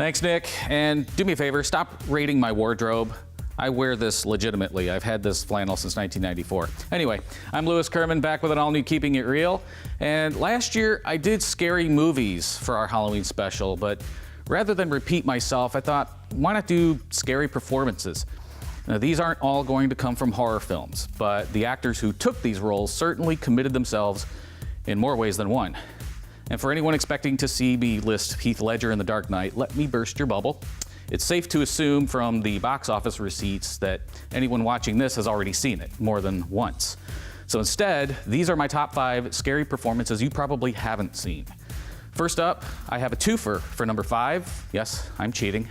Thanks, Nick. And do me a favor, stop rating my wardrobe. I wear this legitimately. I've had this flannel since 1994. Anyway, I'm Louis Kerman, back with an all-new Keeping It Real. And last year, I did scary movies for our Halloween special, but rather than repeat myself, I thought, why not do scary performances? Now, these aren't all going to come from horror films, but the actors who took these roles certainly committed themselves in more ways than one. And for anyone expecting to see me list Heath Ledger in The Dark Knight, let me burst your bubble. It's safe to assume from the box office receipts that anyone watching this has already seen it more than once. So instead, these are my top 5 scary performances you probably haven't seen. First up, I have a twofer for number 5. Yes, I'm cheating,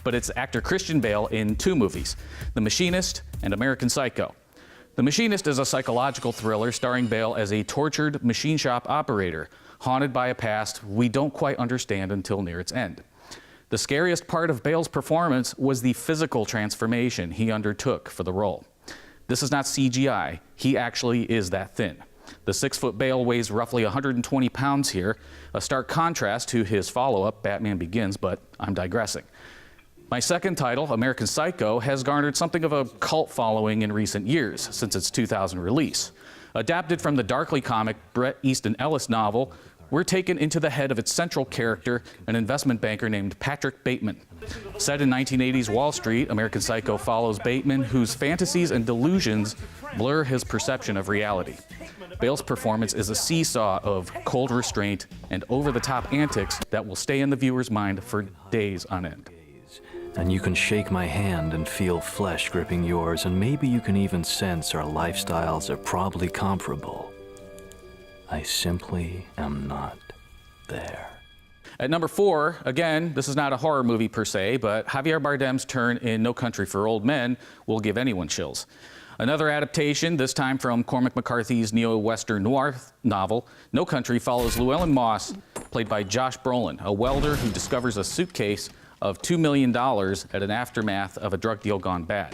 but it's actor Christian Bale in 2 movies, The Machinist and American Psycho. The Machinist is a psychological thriller starring Bale as a tortured machine shop operator, haunted by a past we don't quite understand until near its end. The scariest part of Bale's performance was the physical transformation he undertook for the role. This is not CGI. He actually is that thin. The 6-foot Bale weighs roughly 120 pounds here, a stark contrast to his follow-up, Batman Begins, but I'm digressing. My second title, American Psycho, has garnered something of a cult following in recent years, since its 2000 release. Adapted from the darkly comic Bret Easton Ellis novel, we're taken into the head of its central character, an investment banker named Patrick Bateman. Set in 1980s Wall Street, American Psycho follows Bateman, whose fantasies and delusions blur his perception of reality. Bale's performance is a seesaw of cold restraint and over-the-top antics that will stay in the viewer's mind for days on end. And you can shake my hand and feel flesh gripping yours, and maybe you can even sense our lifestyles are probably comparable. I simply am not there. At number 4, again, this is not a horror movie per se, but Javier Bardem's turn in No Country for Old Men will give anyone chills. Another adaptation, this time from Cormac McCarthy's neo-western noir novel, No Country follows Llewellyn Moss, played by Josh Brolin, a welder who discovers a suitcase of $2 million at an aftermath of a drug deal gone bad.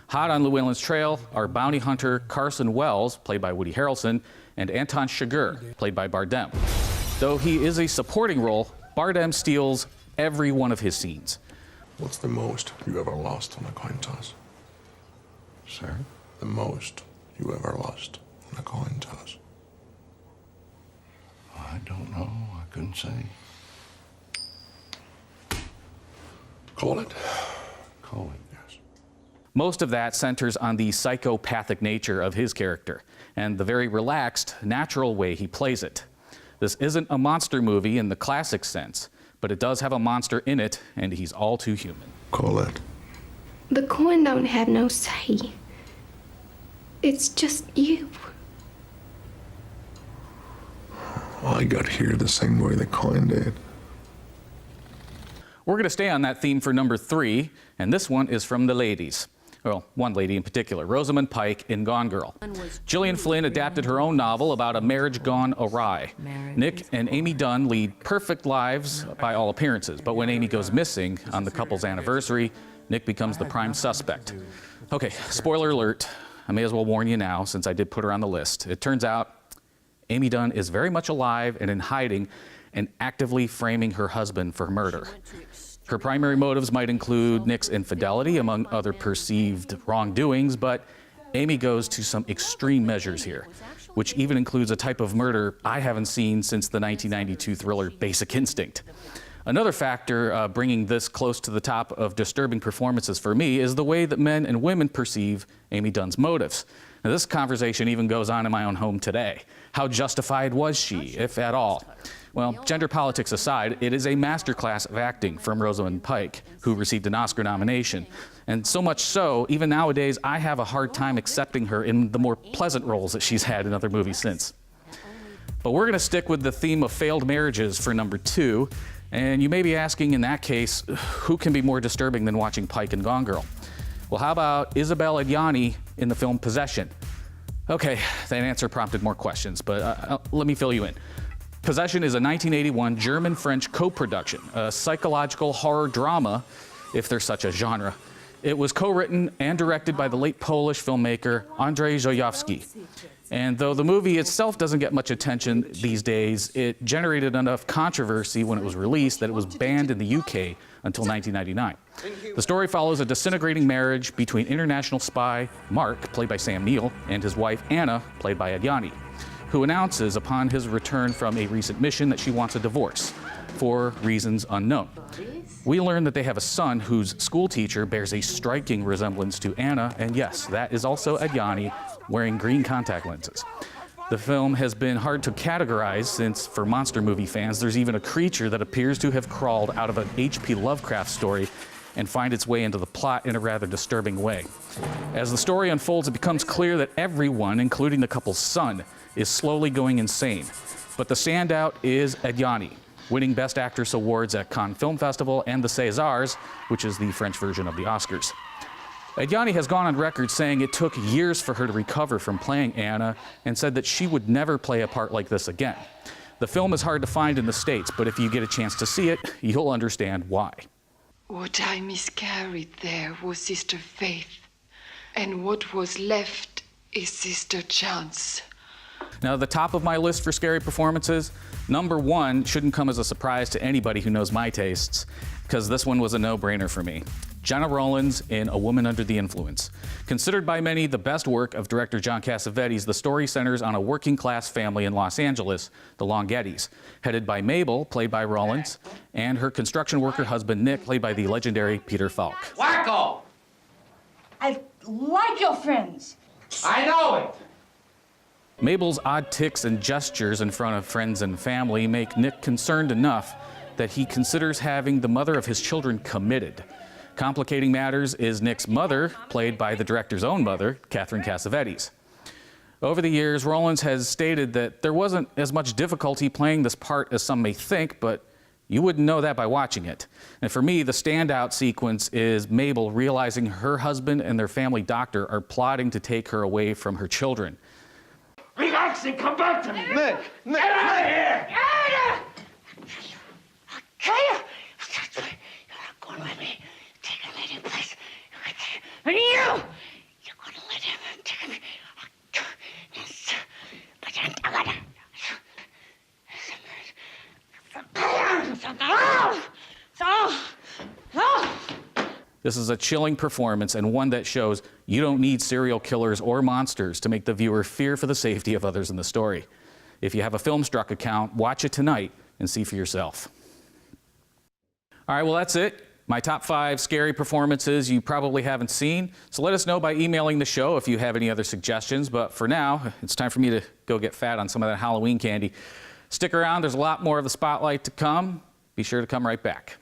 Hot on Llewellyn's trail are bounty hunter Carson Wells, played by Woody Harrelson, and Anton Chigurh, played by Bardem. Though he is a supporting role, Bardem steals every one of his scenes. What's the most you ever lost on a coin toss? Sir? The most you ever lost on a coin toss? I don't know. I couldn't say. Call it. Call it. Yes. Most of that centers on the psychopathic nature of his character and the very relaxed, natural way he plays it. This isn't a monster movie in the classic sense, but it does have a monster in it, and he's all too human. Call it. The coin don't have no say. It's just you. I got here the same way the coin did. We're going to stay on that theme for number 3, and this one is from the ladies. Well, one lady in particular, Rosamund Pike in Gone Girl. Gillian Flynn adapted her own novel about a marriage gone awry. Nick and Amy Dunn lead perfect lives by all appearances, but when Amy goes missing on the couple's anniversary, Nick becomes the prime suspect. Okay, spoiler alert. I may as well warn you now, since I did put her on the list. It turns out Amy Dunn is very much alive and in hiding and actively framing her husband for murder. Her primary motives might include Nick's infidelity, among other perceived wrongdoings, but Amy goes to some extreme measures here, which even includes a type of murder I haven't seen since the 1992 thriller Basic Instinct. Another factor bringing this close to the top of disturbing performances for me is the way that men and women perceive Amy Dunn's motives. Now, this conversation even goes on in my own home today. How justified was she, if at all? Well, gender politics aside, it is a masterclass of acting from Rosamund Pike, who received an Oscar nomination. And so much so, even nowadays, I have a hard time accepting her in the more pleasant roles that she's had in other movies since. But we're going to stick with the theme of failed marriages for number 2. And you may be asking, in that case, who can be more disturbing than watching Pike in Gone Girl? Well, how about Isabelle Adjani in the film Possession? Okay, that answer prompted more questions, but let me fill you in. Possession is a 1981 German-French co-production, a psychological horror drama, if there's such a genre. It was co-written and directed by the late Polish filmmaker Andrzej Zojowski. And though the movie itself doesn't get much attention these days, it generated enough controversy when it was released that it was banned in the UK until 1999. The story follows a disintegrating marriage between international spy Mark, played by Sam Neill, and his wife Anna, played by Adjani, who announces upon his return from a recent mission that she wants a divorce for reasons unknown. We learn that they have a son whose school teacher bears a striking resemblance to Anna, and yes, that is also Adjani wearing green contact lenses. The film has been hard to categorize since, for monster movie fans, there's even a creature that appears to have crawled out of an H.P. Lovecraft story and find its way into the plot in a rather disturbing way. As the story unfolds, it becomes clear that everyone, including the couple's son, is slowly going insane. But the standout is Adjani, winning Best Actress awards at Cannes Film Festival and the Césars, which is the French version of the Oscars. Adjani has gone on record saying it took years for her to recover from playing Anna and said that she would never play a part like this again. The film is hard to find in the States, but if you get a chance to see it, you'll understand why. What I miscarried there was Sister Faith, and what was left is Sister Chance. Now, the top of my list for scary performances, number one shouldn't come as a surprise to anybody who knows my tastes, because this one was a no-brainer for me. Gena Rowlands in A Woman Under the Influence. Considered by many the best work of director John Cassavetes, the story centers on a working-class family in Los Angeles, the Longhettis, headed by Mabel, played by Rowlands, and her construction worker husband Nick, played by the legendary Peter Falk. Wacko! I like your friends. I know it! Mabel's odd tics and gestures in front of friends and family make Nick concerned enough that he considers having the mother of his children committed. Complicating matters is Nick's mother, played by the director's own mother, Catherine Cassavetes. Over the years, Rowlands has stated that there wasn't as much difficulty playing this part as some may think, but you wouldn't know that by watching it. And for me, the standout sequence is Mabel realizing her husband and their family doctor are plotting to take her away from her children. Relax and come back to me! Nick! Get out of here! Kaya! You're not going with me. Take a lady place. And you're gonna let him take me. This is a chilling performance and one that shows you don't need serial killers or monsters to make the viewer fear for the safety of others in the story. If you have a Filmstruck account, watch it tonight and see for yourself. All right, well, that's it. My top 5 scary performances you probably haven't seen. So let us know by emailing the show if you have any other suggestions. But for now, it's time for me to go get fat on some of that Halloween candy. Stick around. There's a lot more of the Spotlight to come. Be sure to come right back.